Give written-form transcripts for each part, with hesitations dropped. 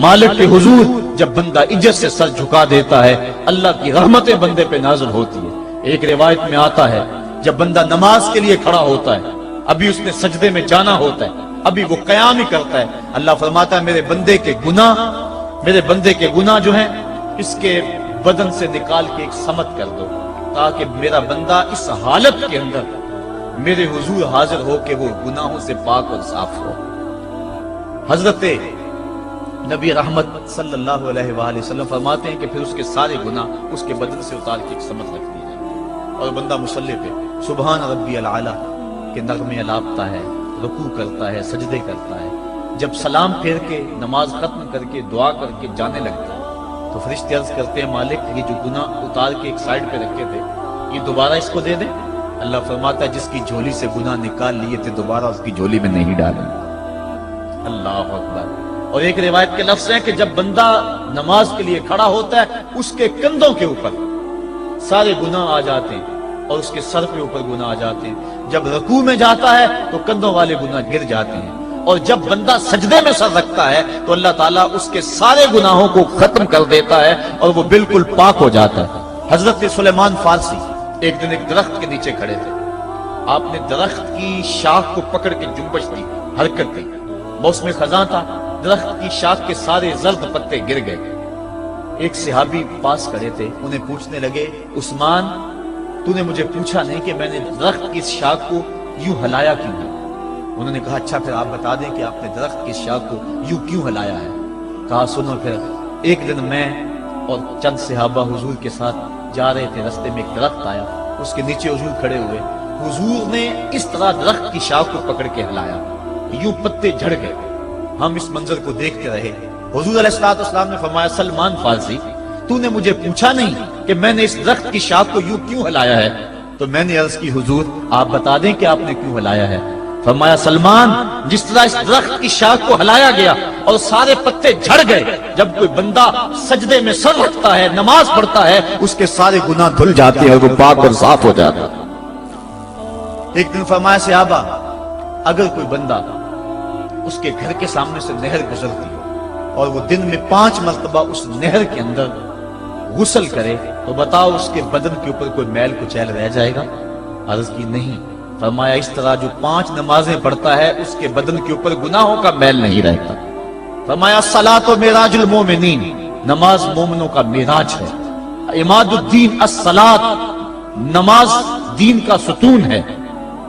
مالک کے حضور جب بندہ عزت سے سر جھکا دیتا ہے اللہ کی رحمتیں بندے پہ نازل ہوتی ہے۔ ایک روایت میں آتا ہے جب بندہ نماز کے لیے کھڑا ہوتا ہے، ابھی اس نے سجدے میں جانا ہوتا ہے، ابھی وہ قیام ہی کرتا ہے، اللہ فرماتا ہے میرے بندے کے گناہ جو ہیں اس کے بدن سے نکال کے ایک سمت کر دو، تاکہ میرا بندہ اس حالت کے اندر میرے حضور حاضر ہو کہ وہ گناہوں سے پاک اور صاف ہو۔ حضرت نبی رحمت صلی اللہ علیہ وآلہ وسلم فرماتے ہیں کہ پھر اس کے سارے گناہ اس کے بدن سے اتار کے ایک سمت رکھ دی جائے اور بندہ مصلی پہ سبحان ربی العالی کے نغمے الاپتا ہے، رکوع کرتا ہے، سجدے کرتا ہے۔ جب سلام پھیر کے نماز ختم کر کے دعا کر کے جانے لگتا ہے تو فرشتے عرض کرتے ہیں مالک یہ جو گناہ اتار کے ایک سائیڈ پہ رکھے تھے یہ دوبارہ اس کو دے دیں؟ اللہ فرماتا ہے جس کی جھولی سے گناہ نکال لیے تھے دوبارہ اس کی جھولی میں نہیں ڈالیں۔ اللہ اکبر۔ اور ایک روایت کے لفظ ہیں کہ جب بندہ نماز کے لیے کھڑا ہوتا ہے اس کے کندھوں کے اوپر سارے گناہ آ جاتے ہیں اور اس کے سر پہ اوپر گناہ آ جاتے ہیں۔ جب رکوع میں جاتا ہے تو کندھوں والے گناہ گر جاتے ہیں، اور جب بندہ سجدے میں سر رکھتا ہے تو اللہ تعالیٰ اس کے سارے گناہوں کو ختم کر دیتا ہے اور وہ بالکل پاک ہو جاتا ہے۔ حضرت سلیمان فارسی ایک دن ایک درخت کے نیچے کھڑے تھے، آپ نے درخت کی شاخ کو پکڑ کے جنبش دی، حرکت کی، موسم خزاں تھا، درخت کی شاخ کے سارے زرد پتے گر گئے۔ ایک صحابی پاس کھڑے تھے، انہیں پوچھنے لگے عثمان تو نے مجھے پوچھا نہیں کہ میں نے درخت کی شاخ کو یوں ہلایا کیوں ہے؟ انہوں نے کہا اچھا پھر آپ بتا دیں کہ آپ نے درخت کی شاخ کو یوں کیوں ہلایا ہے؟ کہا سنو پھر ایک دن میں اور چند صحابہ حضور کے ساتھ جا رہے تھے، رستے میں ایک درخت آیا، اس کے نیچے حضور کھڑے ہوئے، حضور نے اس طرح درخت کی شاخ کو پکڑ کے ہلایا، یوں پتے جھڑ گئے، ہم اس منظر کو دیکھتے رہے۔ حضور علیہ السلام نے فرمایا سلمان فارسی تو نے مجھے پوچھا نہیں کہ میں نے اس درخت کی شاخ کو یوں کیوں ہلایا ہے؟ تو میں نے عرض کی حضور آپ بتا دیں کہ آپ نے کیوں ہلایا ہے؟ فرمایا سلمان جس طرح اس درخت کی شاخ کو ہلایا گیا اور سارے پتے جھڑ گئے، جب کوئی بندہ سجدے میں سر رکھتا ہے نماز پڑھتا ہے اس کے سارے گناہ دھل جاتے ہیں اور وہ پاک اور صاف ہو جاتا ہے۔ ایک دن فرمایا صحابہ اگر کوئی بندہ اس کے گھر کے سامنے سے نہر گزرتی ہو اور وہ دن میں 5 مرتبہ اس نہر کے اندر غسل کرے تو بتاؤ اس کے بدن کے اوپر کوئی میل کچیل رہ جائے گا؟ عرض کی نہیں۔ فرمایا اس طرح جو 5 نمازیں پڑھتا ہے اس کے بدن کے اوپر گناہوں کا میل نہیں رہتا۔ فرمایا الصلاۃ معراج المومنین، نماز مومنوں کا معراج ہے۔ عماد الدین الصلاۃ، نماز دین کا ستون ہے۔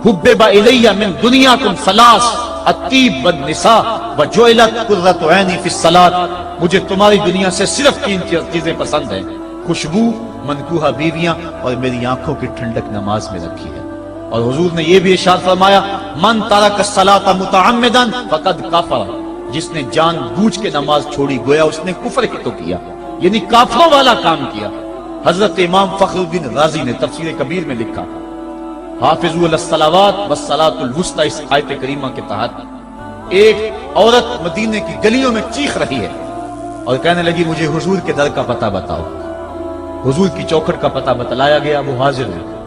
حبب الی من دنیاکم ثلاث، الطیب والنساء وجعلت قرۃ عینی فی الصلاۃ، مجھے تمہاری دنیا سے صرف 3 چیزیں پسند ہیں، خوشبو، منکوحہ بیویاں اور میری آنکھوں کی ٹھنڈک نماز میں رکھی ہے۔ اور حضور نے یہ بھی ارشاد فرمایا من ترک الصلاۃ متعمدا فقد کفر، جس نے جان بوجھ کے نماز چھوڑی گویا اس نے کفر ہی تو کیا، یعنی کافروں والا کام کیا۔ حضرت امام فخر الدین رازی نے تفسیر کبیر میں لکھا حافظوا علی الصلوات والصلاۃ الوسطی، اس آیت کریمہ کے تحت ایک عورت مدینے کی گلیوں میں چیخ رہی ہے اور کہنے لگی مجھے حضور کے در کا پتہ بتاؤ۔ حضور کی چوکھٹ کا پتہ بتلایا گیا، وہ حاضر ہوئی۔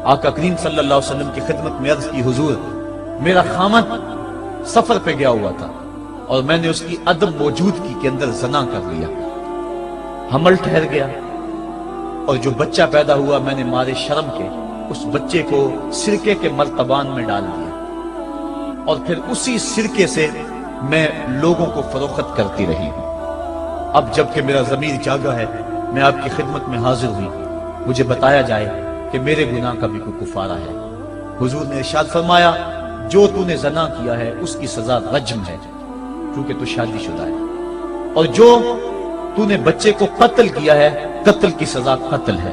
آقا کریم صلی اللہ علیہ وسلم کی خدمت میں عرض کی حضور میرا خامد سفر پہ گیا ہوا تھا اور میں نے اس کی عدم موجودگی کے اندر زنا کر لیا، حمل ٹھہر گیا اور جو بچہ پیدا ہوا میں نے مارے شرم کے اس بچے کو سرکے کے مرتبان میں ڈال دیا اور پھر اسی سرکے سے میں لوگوں کو فروخت کرتی رہی ہوں۔ اب جب کہ میرا ضمیر جاگا ہے میں آپ کی خدمت میں حاضر ہوئی، مجھے بتایا جائے کہ میرے گناہ کا بھی کوئی کفارہ ہے۔ حضور نے ارشاد فرمایا جو تو نے زنا کیا ہے اس کی سزا رجم ہے کیونکہ تو شادی شدہ ہے، اور جو تو نے بچے کو قتل کیا ہے قتل کی سزا قتل ہے،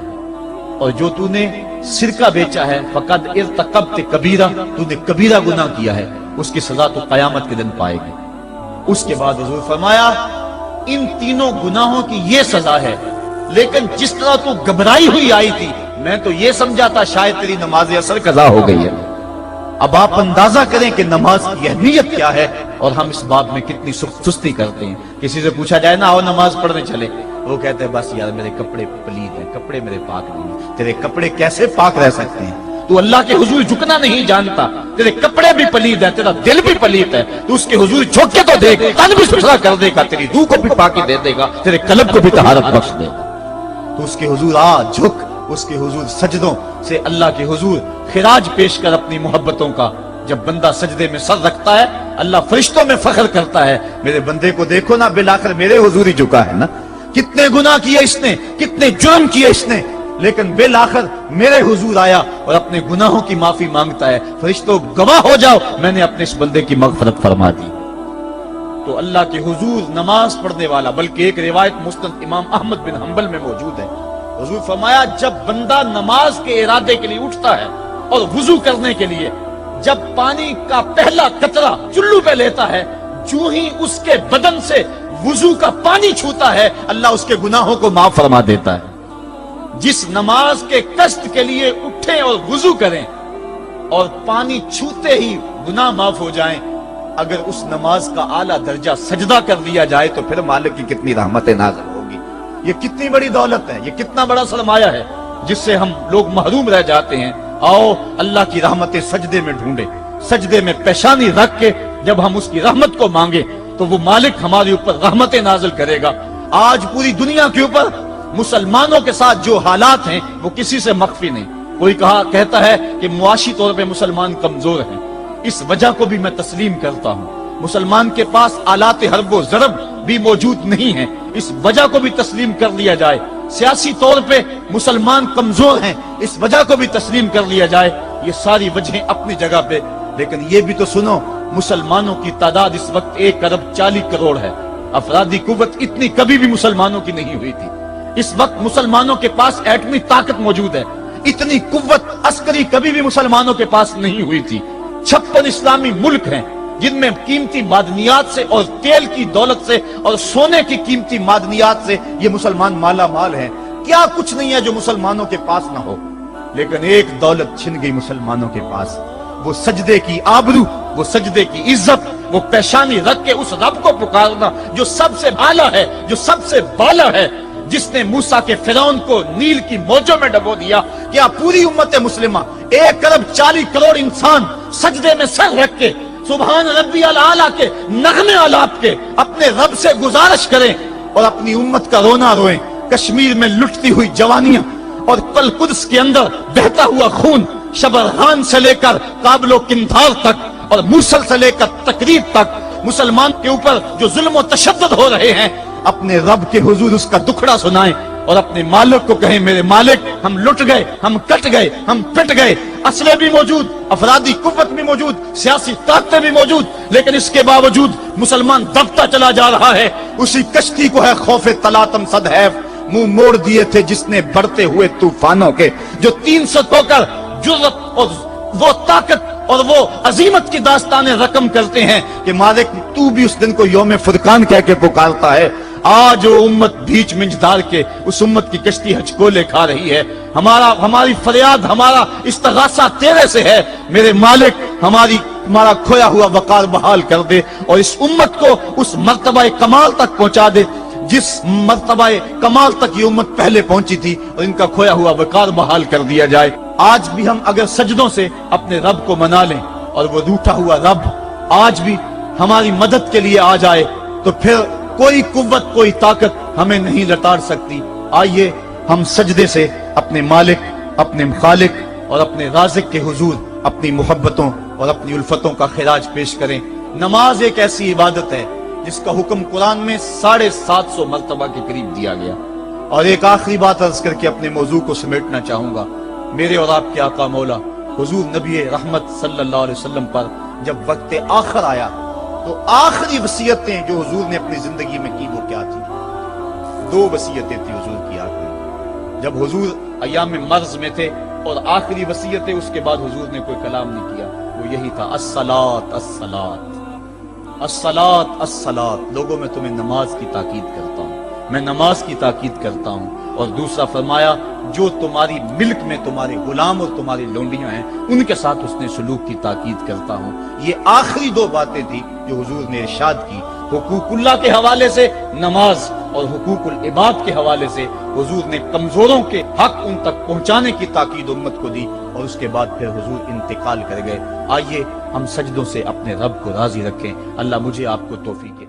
اور جو تو نے سرکہ بیچا ہے فقد ارتکبت کبیرہ، تو نے کبیرہ گناہ کیا ہے، اس کی سزا تو قیامت کے دن پائے گی۔ اس کے بعد حضور فرمایا ان تینوں گناہوں کی یہ سزا ہے، لیکن جس طرح تو گھبرائی ہوئی آئی تھی میں تو یہ سمجھا تھا شاید تیری نماز اثر قضا ہو گئی ہے۔ اب آپ اندازہ کریں کہ نماز کی اہمیت کیا ہے اور ہم اس باب میں کتنی سستی کرتے ہیں۔ کسی سے پوچھا جائے نا آؤ نماز پڑھنے چلے، وہ کہتے ہیں بس یار میرے کپڑے پلید ہیں، کپڑے میرے پاک نہیں ہیں۔ تیرے کپڑے کیسے پاک رہ سکتے ہیں؟ تو اللہ کے حضور جھکنا نہیں جانتا، تیرے کپڑے بھی پلید ہے، تیرا دل بھی پلید ہے، تو اس کے حضور جھک کے تو دیکھ، تن بھی ستھرا کر دے گا، تیری روح کو بھی پاکی دے دے گا، تیرے قلب کو بھی طہارت بخش دے گا۔ تو اس کے حضور آ جھک، اس کے حضور سجدوں سے اللہ کے حضور خراج پیش کر اپنی محبتوں کا۔ جب بندہ سجدے میں سر رکھتا ہے اللہ فرشتوں میں فخر کرتا ہے، میرے بندے کو دیکھو نا، بالآخر میرے حضور ہی جھکا ہے نا، کتنے گناہ کیے اس نے، کتنے جرم کیے اس نے، لیکن بالآخر میرے حضور آیا اور اپنے گناہوں کی معافی مانگتا ہے۔ فرشتوں گواہ ہو جاؤ، میں نے اپنے اس بندے کی مغفرت فرما دی۔ تو اللہ کے حضور نماز پڑھنے والا، بلکہ ایک روایت مسند امام احمد بن حنبل میں موجود ہے، حضور فرمایا جب بندہ نماز کے ارادے کے لیے اٹھتا ہے اور وضو کرنے کے لیے جب پانی کا پہلا قطرہ چلو پہ لیتا ہے، جو ہی اس کے بدن سے وضو کا پانی چھوتا ہے اللہ اس کے گناہوں کو معاف فرما دیتا ہے۔ جس نماز کے قصد کے لیے اٹھیں اور وضو کریں اور پانی چھوتے ہی گناہ معاف ہو جائیں، اگر اس نماز کا اعلیٰ درجہ سجدہ کر لیا جائے تو پھر مالک کی کتنی رحمت نازل ہوگی۔ یہ کتنی بڑی دولت ہے، یہ کتنا بڑا سرمایہ ہے جس سے ہم لوگ محروم رہ جاتے ہیں۔ آؤ اللہ کی رحمتیں سجدے میں ڈھونڈے، سجدے میں پیشانی رکھ کے جب ہم اس کی رحمت کو مانگے تو وہ مالک ہمارے اوپر رحمتیں نازل کرے گا۔ آج پوری دنیا کے اوپر مسلمانوں کے ساتھ جو حالات ہیں وہ کسی سے مخفی نہیں۔ کوئی کہتا ہے کہ معاشی طور پہ مسلمان کمزور ہیں، اس وجہ کو بھی میں تسلیم کرتا ہوں۔ مسلمان کے پاس آلات حرب و ضرب بھی موجود نہیں ہیں، اس وجہ کو بھی تسلیم کر لیا جائے۔ سیاسی طور پہ مسلمان کمزور ہیں، اس وجہ کو بھی تسلیم کر لیا جائے۔ یہ ساری وجہیں اپنی جگہ پہ، لیکن یہ بھی تو سنو مسلمانوں کی تعداد اس وقت 1.40 کروڑ ہے۔ افرادی قوت اتنی کبھی بھی مسلمانوں کی نہیں ہوئی تھی۔ اس وقت مسلمانوں کے پاس ایٹمی طاقت موجود ہے، اتنی قوت عسکری کبھی بھی مسلمانوں کے پاس نہیں ہوئی تھی۔ 56 اسلامی ملک ہیں جن میں قیمتی معدنیات سے اور تیل کی دولت سے اور سونے کی قیمتی معدنیات سے یہ مسلمان مالا مال ہیں۔ کیا کچھ نہیں ہے جو مسلمانوں کے پاس نہ ہو، لیکن ایک دولت چھن گئی مسلمانوں کے پاس، وہ سجدے کی آبرو، وہ سجدے کی عزت، وہ پیشانی رکھ کے اس رب کو پکارنا جو سب سے اعلیٰ ہے، جو سب سے بالا ہے، جس نے موسیٰ کے فرعون کو نیل کی موجوں میں ڈبو دیا۔ کیا پوری امت مسلمہ 1.40 کروڑ انسان سجدے میں سر رکھ کے سبحان ربی الاعلیٰ کے نغمے آلات کے اپنے رب سے گزارش کریں اور اپنی امت کا رونا روئیں؟ کشمیر میں لٹتی ہوئی جوانیاں اور کل قدس کے اندر بہتا ہوا خون، شبرغان سے لے کر کابل و قندھار تک اور موصل سے لے کر تقریب تک مسلمان کے اوپر جو ظلم و تشدد ہو رہے ہیں، اپنے رب کے حضور اس کا دکھڑا سنائیں اور اپنے مالک کو کہیں میرے مالک ہم لٹ گئے، ہم کٹ گئے، ہم پٹ گئے۔ اسلحے بھی موجود، افرادی قوت بھی موجود، سیاسی طاقتیں بھی موجود، لیکن اس کے باوجود مسلمان دبتا چلا جا رہا ہے۔ اسی کشتی کو ہے خوف تلاطم صد حیف منہ موڑ دیے تھے جس نے بڑھتے ہوئے طوفانوں کے، جو 300 ہو کر جرأت اور وہ طاقت اور وہ عظیمت کی داستانیں رقم کرتے ہیں کہ مالک تو بھی اس دن کو یوم فرقان کہہ کے پکارتا ہے۔ آج وہ امت بیچ منجدار کے اس امت کی کشتی ہچکولے کھا رہی ہے۔ ہماری فریاد، ہمارا استغاثہ تیرے سے ہے، میرے مالک ہمارا کھویا ہوا وقار بحال کر دے اور اس امت کو اس مرتبہ کمال تک پہنچا دے جس مرتبہ کمال تک یہ امت پہلے پہنچی تھی، اور ان کا کھویا ہوا وقار بحال کر دیا جائے۔ آج بھی ہم اگر سجدوں سے اپنے رب کو منا لیں اور وہ روٹھا ہوا رب آج بھی ہماری مدد کے لیے آ جائے تو پھر کوئی قوت، کوئی طاقت ہمیں نہیں لتاڑ سکتی۔ آئیے ہم سجدے سے اپنے مالک، اپنے خالق اور اپنے رازق کے حضور اپنی محبتوں اور اپنی الفتوں کا خراج پیش کریں۔ نماز ایک ایسی عبادت ہے جس کا حکم قرآن میں 750 مرتبہ کے قریب دیا گیا۔ اور ایک آخری بات عرض کر کے اپنے موضوع کو سمیٹنا چاہوں گا۔ میرے اور آپ کے آقا مولا حضور نبی رحمت صلی اللہ علیہ وسلم پر جب وقت آخر آیا تو آخری وصیتیں جو حضور نے اپنی زندگی میں کی وہ کیا تھی؟ 2 وصیتیں تھی حضور کی آخری، جب حضور ایام مرض میں تھے، اور آخری وصیتیں اس کے بعد حضور نے کوئی کلام نہیں کیا، وہ یہی تھا الصلاۃ الصلاۃ الصلاۃ الصلاۃ۔ لوگوں میں تمہیں نماز کی تاکید کرتا ہوں، میں نماز کی تاکید کرتا ہوں۔ اور دوسرا فرمایا جو تمہاری ملک میں تمہارے غلام اور تمہاری لونڈیاں ہیں ان کے ساتھ اس نے سلوک کی تاکید کرتا ہوں۔ یہ آخری 2 باتیں تھی جو حضور نے ارشاد کی، حقوق اللہ کے حوالے سے نماز اور حقوق العباد کے حوالے سے حضور نے کمزوروں کے حق ان تک پہنچانے کی تاکید امت کو دی، اور اس کے بعد پھر حضور انتقال کر گئے۔ آئیے ہم سجدوں سے اپنے رب کو راضی رکھیں۔ اللہ مجھے آپ کو توفیق دے۔